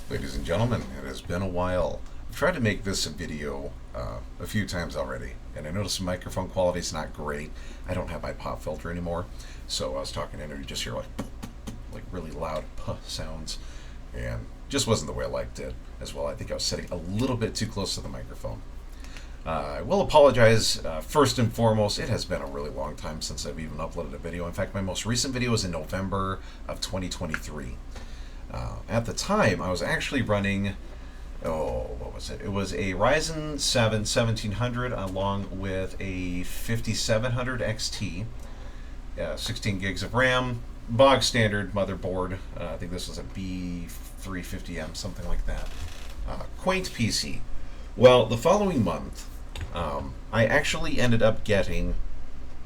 Ladies and gentlemen, it has been a while. I've tried to make this a video a few times already, and I noticed the microphone quality is not great. I don't have my pop filter anymore, so I was talking in there, you just hear like really loud puh sounds, and just wasn't the way I liked it as well. I think I was sitting a little bit too close to the microphone. I will apologize. First and foremost, it has been a really long time since I've even uploaded a video. In fact, my most recent video was in November of 2023. At the time, I was actually running, what was it? It was a Ryzen 7 1700 along with a 5700 XT, 16 gigs of RAM, bog standard motherboard. I think this was a B350M, something like that. Quaint PC. Well, the following month, I actually ended up getting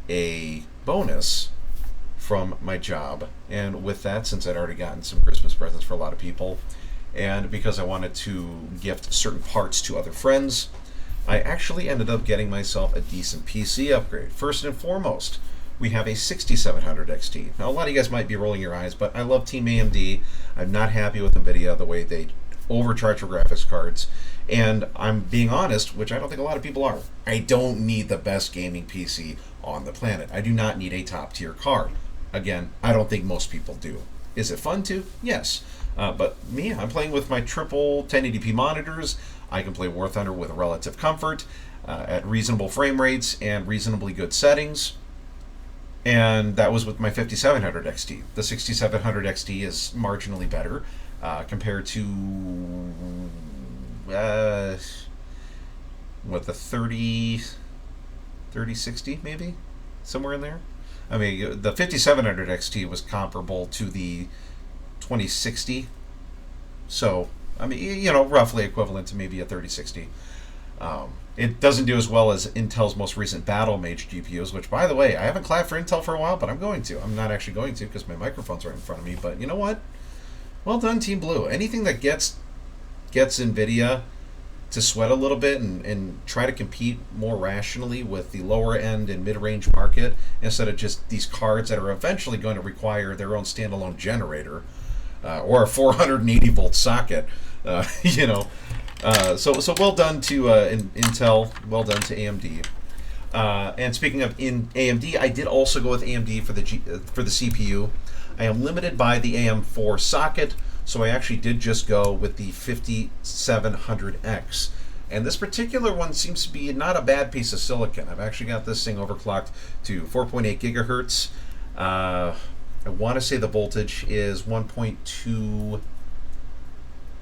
a bonus from my job, and with that, since I'd already gotten some Christmas presents for a lot of people, and because I wanted to gift certain parts to other friends, I actually ended up getting myself a decent PC upgrade. First and foremost, we have a 6700 XT. Now, a lot of you guys might be rolling your eyes, but I love Team AMD. I'm not happy with NVIDIA, the way they overcharge for graphics cards, and I'm being honest, which I don't think a lot of people are. I don't need the best gaming PC on the planet. I do not need a top-tier card. Again, I don't think most people do. Is it fun to? Yes. But me, I'm playing with my triple 1080p monitors. I can play War Thunder with relative comfort, at reasonable frame rates and reasonably good settings. And that was with my 5700 XT. The 6700 XT is marginally better compared to what, the 3060 maybe? Somewhere in there? I mean, the 5700 XT was comparable to the 2060. So, I mean, you know, roughly equivalent to maybe a 3060. It doesn't do as well as Intel's most recent Battle Mage GPUs, which, by the way, I haven't clapped for Intel for a while, but I'm going to. I'm not actually going to because my microphone's right in front of me, but you know what? Well done, Team Blue. Anything that gets NVIDIA to sweat a little bit and try to compete more rationally with the lower end and mid-range market instead of just these cards that are eventually going to require their own standalone generator or a 480 volt socket. You know, so well done to Intel, well done to AMD. And speaking of AMD, I did also go with AMD for the CPU. I am limited by the AM4 socket, so I actually did just go with the 5700X. And this particular one seems to be not a bad piece of silicon. I've actually got this thing overclocked to 4.8 gigahertz. I want to say the voltage is 1.265,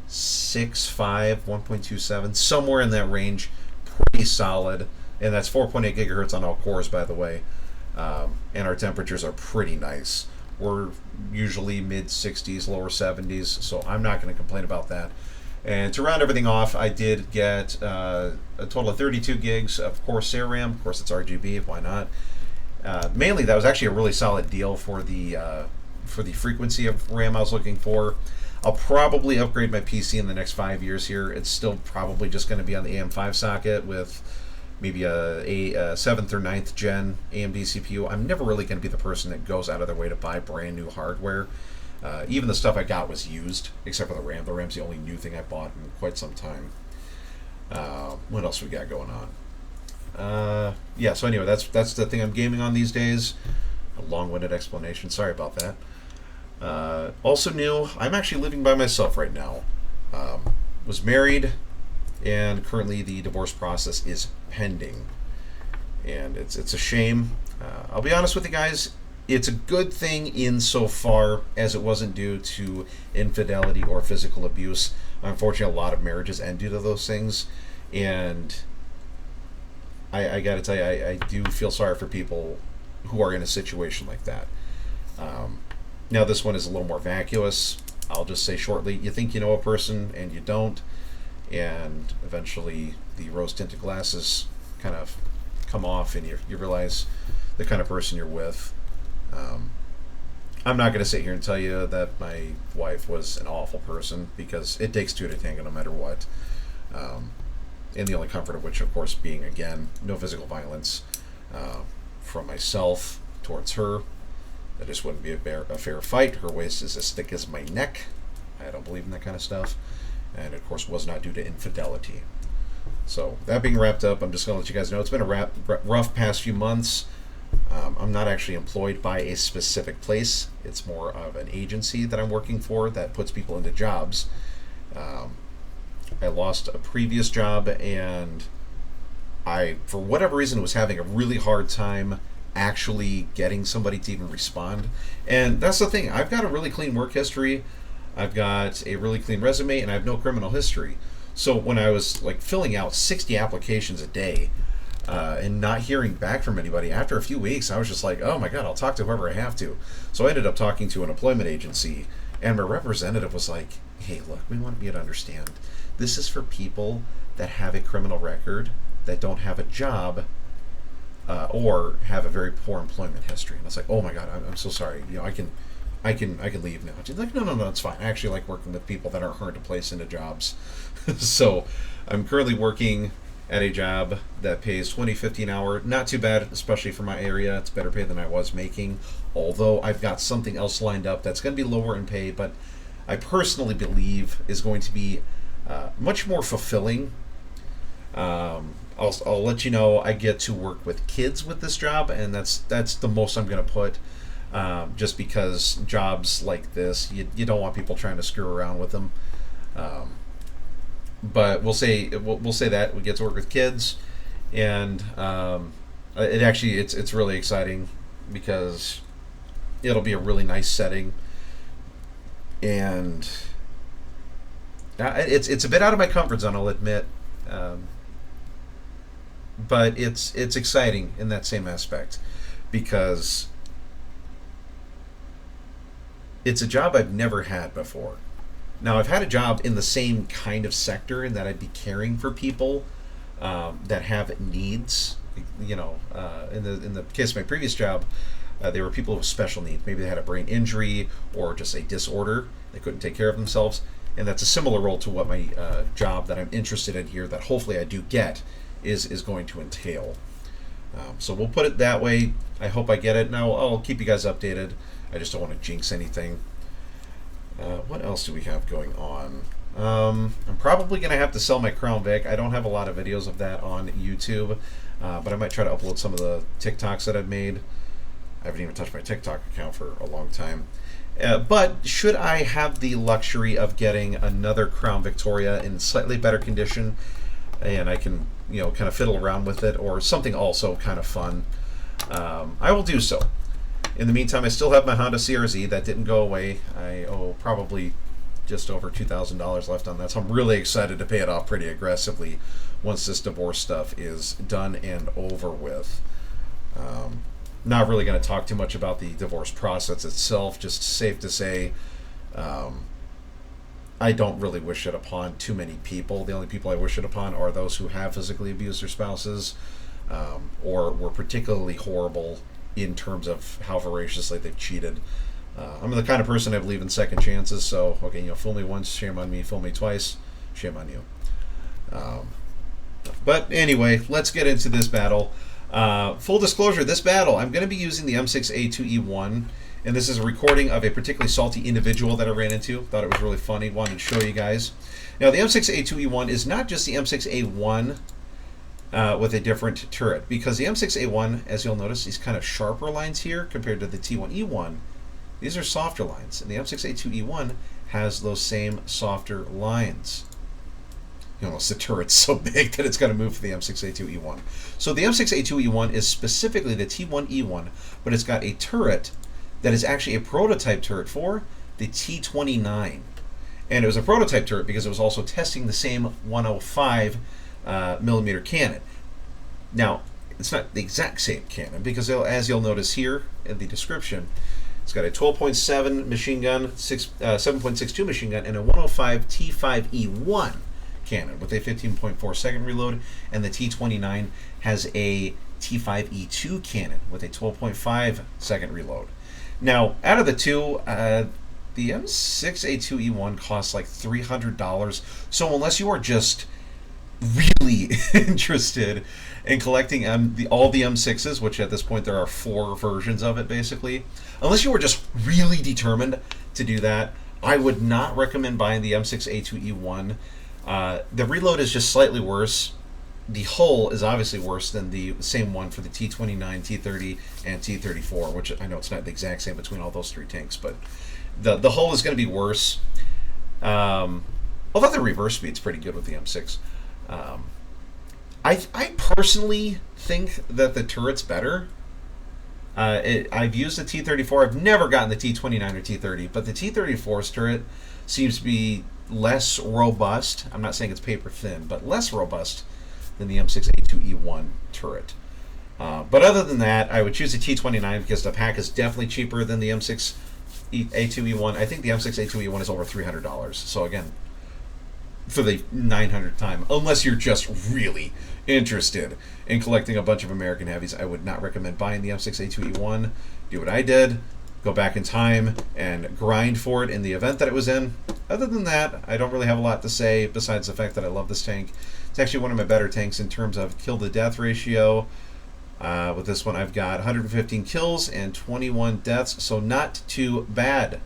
1.27, somewhere in that range. Pretty solid. And that's 4.8 gigahertz on all cores, by the way. And our temperatures are pretty nice. We're usually mid 60s, lower 70s, so I'm not going to complain about that. And to round everything off, I did get a total of 32 gigs of Corsair RAM. Of course, it's RGB, why not? Mainly, that was actually a really solid deal for the frequency of RAM I was looking for. I'll probably upgrade my PC in the next 5 years here. It's still probably just going to be on the AM5 socket with maybe a 7th or 9th gen AMD CPU. I'm never really going to be the person that goes out of their way to buy brand new hardware. Even the stuff I got was used, except for the RAM. The RAM's the only new thing I bought in quite some time. What else we got going on? Yeah, so anyway, that's the thing I'm gaming on these days. A long-winded explanation. Sorry about that. Also new, I'm actually living by myself right now. Was married, and currently the divorce process is pending, and it's a shame. I'll be honest with you guys, it's a good thing insofar as it wasn't due to infidelity or physical abuse. Unfortunately, a lot of marriages end due to those things, and I gotta tell you, I do feel sorry for people who are in a situation like that. Now this one is a little more vacuous. I'll just say shortly, you think you know a person and you don't, and eventually the rose-tinted glasses kind of come off and you realize the kind of person you're with. I'm not going to sit here and tell you that my wife was an awful person, because it takes two to tango no matter what. And the only comfort of which, of course, being, again, no physical violence from myself towards her. That just wouldn't be a fair fight. Her waist is as thick as my neck. I don't believe in that kind of stuff. and of course was not due to infidelity. So that being wrapped up, I'm just going to let you guys know it's been a rough past few months. I'm not actually employed by a specific place. It's more of an agency that I'm working for that puts people into jobs. I lost a previous job, and I, for whatever reason, was having a really hard time actually getting somebody to even respond. And that's the thing. I've got a really clean work history. I've got a really clean resume, and I have no criminal history. So when I was like filling out 60 applications a day and not hearing back from anybody, after a few weeks, I was just like, oh my God, I'll talk to whoever I have to. So I ended up talking to an employment agency, and my representative was like, hey, look, we want you to understand. This is for people that have a criminal record, that don't have a job, or have a very poor employment history. And I was like, oh my God, I'm so sorry. I can leave now. She's like, no, it's fine. I actually like working with people that are hard to place into jobs. So I'm currently working at a job that pays $20.50 an hour. Not too bad, especially for my area. It's better pay than I was making. Although I've got something else lined up that's going to be lower in pay, but I personally believe is going to be much more fulfilling. I'll let you know I get to work with kids with this job, and that's the most I'm going to put. Just because jobs like this, you don't want people trying to screw around with them. But we'll say that we get to work with kids, and it's really exciting because it'll be a really nice setting, and it's a bit out of my comfort zone, I'll admit, but it's exciting in that same aspect because it's a job I've never had before. Now, I've had a job in the same kind of sector in that I'd be caring for people that have needs. In the case of my previous job, they were people with special needs. Maybe they had a brain injury or just a disorder. They couldn't take care of themselves. And that's a similar role to what my job that I'm interested in here, that hopefully I do get, is going to entail. So we'll put it that way. I hope I get it. Now, I'll keep you guys updated. I just don't want to jinx anything. What else do we have going on? I'm probably going to have to sell my Crown Vic. I don't have a lot of videos of that on YouTube, but I might try to upload some of the TikToks that I've made. I haven't even touched my TikTok account for a long time. But should I have the luxury of getting another Crown Victoria in slightly better condition, and I can, kind of fiddle around with it, or something also kind of fun, I will do so. In the meantime, I still have my Honda CRZ that didn't go away. I owe probably just over $2,000 left on that, so I'm really excited to pay it off pretty aggressively once this divorce stuff is done and over with. Not really going to talk too much about the divorce process itself, just safe to say I don't really wish it upon too many people. The only people I wish it upon are those who have physically abused their spouses or were particularly horrible in terms of how voraciously they've cheated. I'm the kind of person I believe in second chances, so, okay, fool me once, shame on me, fool me twice, shame on you. But anyway, let's get into this battle. Full disclosure, this battle, I'm going to be using the M6A2E1, and this is a recording of a particularly salty individual that I ran into. Thought it was really funny, wanted to show you guys. Now, the M6A2E1 is not just the M6A1 with a different turret, because the M6A1, as you'll notice, these kind of sharper lines here compared to the T1E1, these are softer lines, and the M6A2E1 has those same softer lines. The turret's so big that it's got to move for the M6A2E1. So the M6A2E1 is specifically the T1E1, but it's got a turret that is actually a prototype turret for the T29. And it was a prototype turret because it was also testing the same 105 millimeter cannon. Now, it's not the exact same cannon because, as you'll notice here in the description, it's got a 12.7 machine gun, 7.62 machine gun, and a 105 T5E1 cannon with a 15.4 second reload, and the T29 has a T5E2 cannon with a 12.5 second reload. Now, out of the two, the M6A2E1 costs like $300, so unless you are just really interested in collecting all the M6s, which at this point there are 4 versions of it basically, unless you were just really determined to do that, I would not recommend buying the M6A2E1. The reload is just slightly worse. The hull is obviously worse than the same one for the T29, T30, and T34, which I know it's not the exact same between all those three tanks, but the hull is going to be worse. Although the reverse speed's pretty good with the M6. I personally think that the turret's better. I've used the T34. I've never gotten the T29 or T30, but the T34's turret seems to be less robust. I'm not saying it's paper thin, but less robust than the M6A2E1 turret. But other than that, I would choose the T29 because the pack is definitely cheaper than the M6A2E1. I think the M6A2E1 is over $300. So again, for the 900th time, unless you're just really interested in collecting a bunch of American heavies, I would not recommend buying the M6A2E1. Do what I did, go back in time and grind for it in the event that it was in. Other than that, I don't really have a lot to say besides the fact that I love this tank. It's actually one of my better tanks in terms of kill to death ratio. With this one, I've got 115 kills and 21 deaths, so not too bad.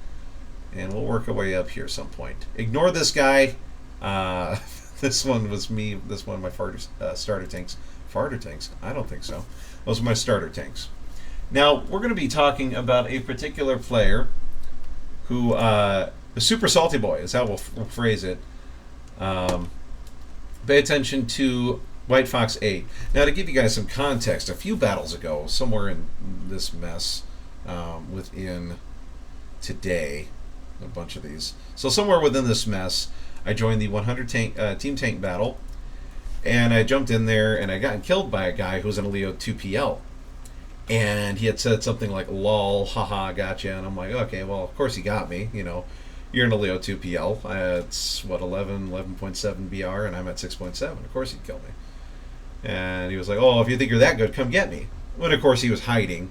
And we'll work our way up here some point. Ignore this guy. This one was me. This one of my starter tanks. Farter tanks? I don't think so. Those are my starter tanks. Now, we're going to be talking about a particular player who, a super salty boy is how we'll phrase it. Pay attention to ArcticFox8. Now, to give you guys some context, a few battles ago, somewhere in this mess, within today, a bunch of these. So somewhere within this mess, I joined the 100 team tank battle, and I jumped in there, and I got killed by a guy who was in a Leo 2PL. And he had said something like, lol, haha, gotcha. And I'm like, okay, well, of course he got me. You know, you're in a Leo 2PL. It's, what, 11.7 BR, and I'm at 6.7. Of course he'd kill me. And he was like, oh, if you think you're that good, come get me. But, of course, he was hiding.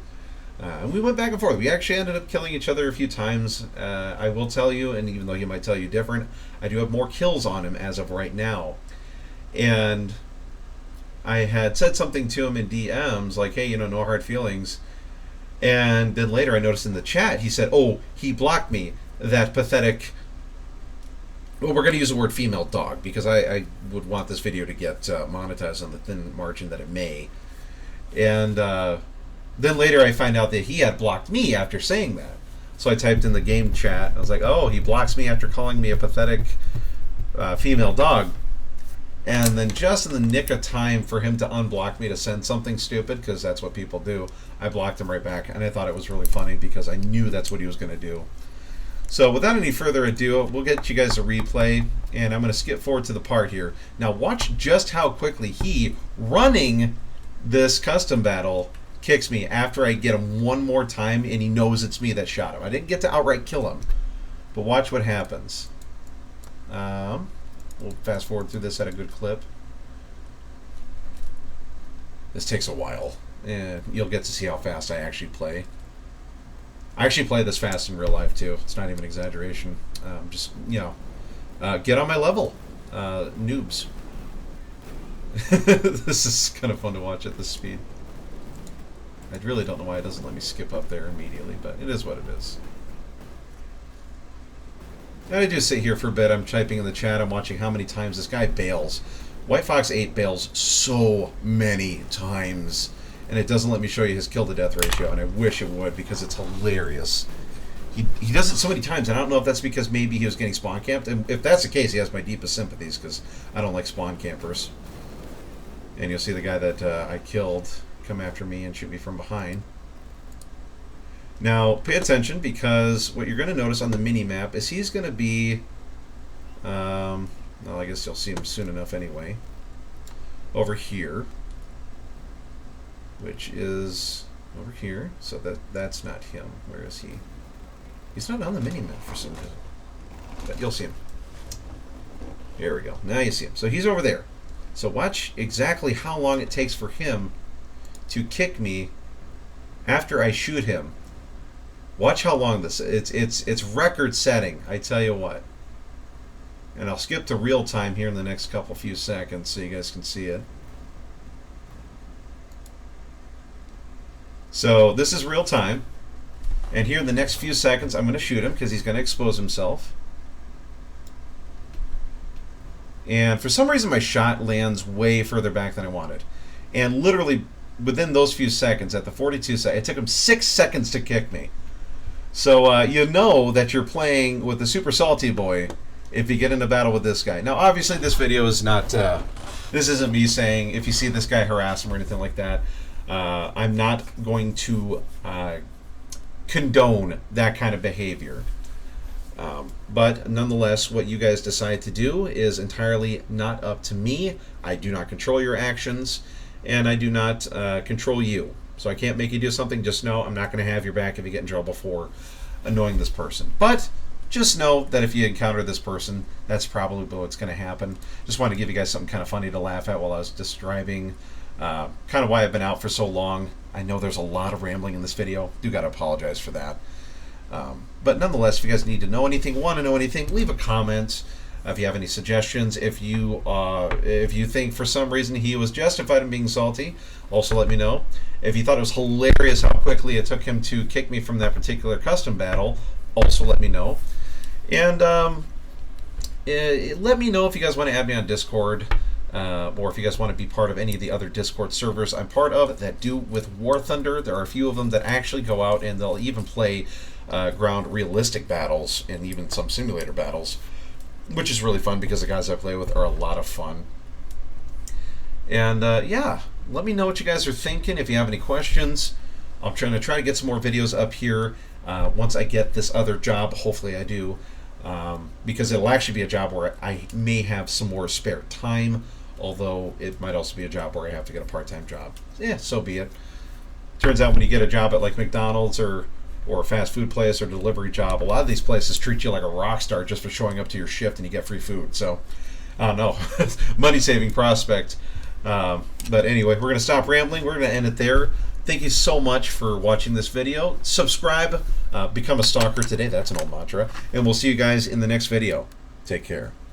And we went back and forth. We actually ended up killing each other a few times. I will tell you, and even though he might tell you different, I do have more kills on him as of right now. And I had said something to him in DMs, like, hey, you know, no hard feelings. And then later I noticed in the chat, he said, oh, he blocked me. That pathetic... Well, we're going to use the word female dog, because I would want this video to get monetized on the thin margin that it may. And then later I find out that he had blocked me after saying that. So I typed in the game chat. I was like, oh, he blocks me after calling me a pathetic female dog. And then just in the nick of time for him to unblock me to send something stupid, because that's what people do, I blocked him right back. And I thought it was really funny because I knew that's what he was going to do. So without any further ado, we'll get you guys a replay, and I'm going to skip forward to the part here. Now watch just how quickly he, running this custom battle, kicks me after I get him one more time, and he knows it's me that shot him. I didn't get to outright kill him, but watch what happens. We'll fast forward through this at a good clip. This takes a while, and you'll get to see how fast I actually play. I actually play this fast in real life, too. It's not even an exaggeration. Just, you know, get on my level, noobs. This is kind of fun to watch at this speed. I really don't know why it doesn't let me skip up there immediately, but it is what it is. I do sit here for a bit. I'm typing in the chat. I'm watching how many times this guy bails. ArcticFox8 bails so many times. And it doesn't let me show you his kill to death ratio, and I wish it would because it's hilarious. He does it so many times, and I don't know if that's because maybe he was getting spawn camped. And if that's the case, he has my deepest sympathies because I don't like spawn campers. And you'll see the guy that I killed come after me and shoot me from behind. Now, pay attention because what you're going to notice on the mini-map is he's going to be... well, I guess you'll see him soon enough anyway. Over here. Which is over here, so that's not him. Where is he? He's not on the mini-map for some reason. But you'll see him. There we go. Now you see him. So he's over there. So watch exactly how long it takes for him to kick me after I shoot him. Watch how long this... It's record-setting, I tell you what. And I'll skip to real time here in the next few seconds so you guys can see it. So this is real time. And here in the next few seconds, I'm going to shoot him because he's going to expose himself. And for some reason, my shot lands way further back than I wanted. And literally, within those few seconds, at the 42 seconds, it took him 6 seconds to kick me. So you know that you're playing with the Super Salty Boy if you get in a battle with this guy. Now, obviously, this video is not... this isn't me saying if you see this guy harass him or anything like that. I'm not going to condone that kind of behavior. But nonetheless, what you guys decide to do is entirely not up to me. I do not control your actions, and I do not control you. So I can't make you do something. Just know I'm not going to have your back if you get in trouble for annoying this person. But just know that if you encounter this person, that's probably what's going to happen. Just wanted to give you guys something kind of funny to laugh at while I was describing kind of why I've been out for so long. I know there's a lot of rambling in this video. Do got to apologize for that. But nonetheless, if you guys need to know anything, want to know anything, leave a comment. If you have any suggestions, if you think for some reason he was justified in being salty, also let me know. If you thought it was hilarious how quickly it took him to kick me from that particular custom battle, also let me know. And let me know if you guys want to add me on Discord, or if you guys want to be part of any of the other Discord servers I'm part of that do with War Thunder. There are a few of them that actually go out and they'll even play ground realistic battles and even some simulator battles, which is really fun because the guys I play with are a lot of fun. And yeah, let me know what you guys are thinking. If you have any questions, I'm trying to get some more videos up here once I get this other job. Hopefully I do, because it'll actually be a job where I may have some more spare time, although it might also be a job where I have to get a part-time job. Yeah, so be it. Turns out when you get a job at like McDonald's or a fast food place or delivery job, a lot of these places treat you like a rock star just for showing up to your shift and you get free food. So, I don't know. Money-saving prospect. But anyway, we're going to stop rambling. We're going to end it there. Thank you so much for watching this video. Subscribe. Become a stalker today. That's an old mantra. And we'll see you guys in the next video. Take care.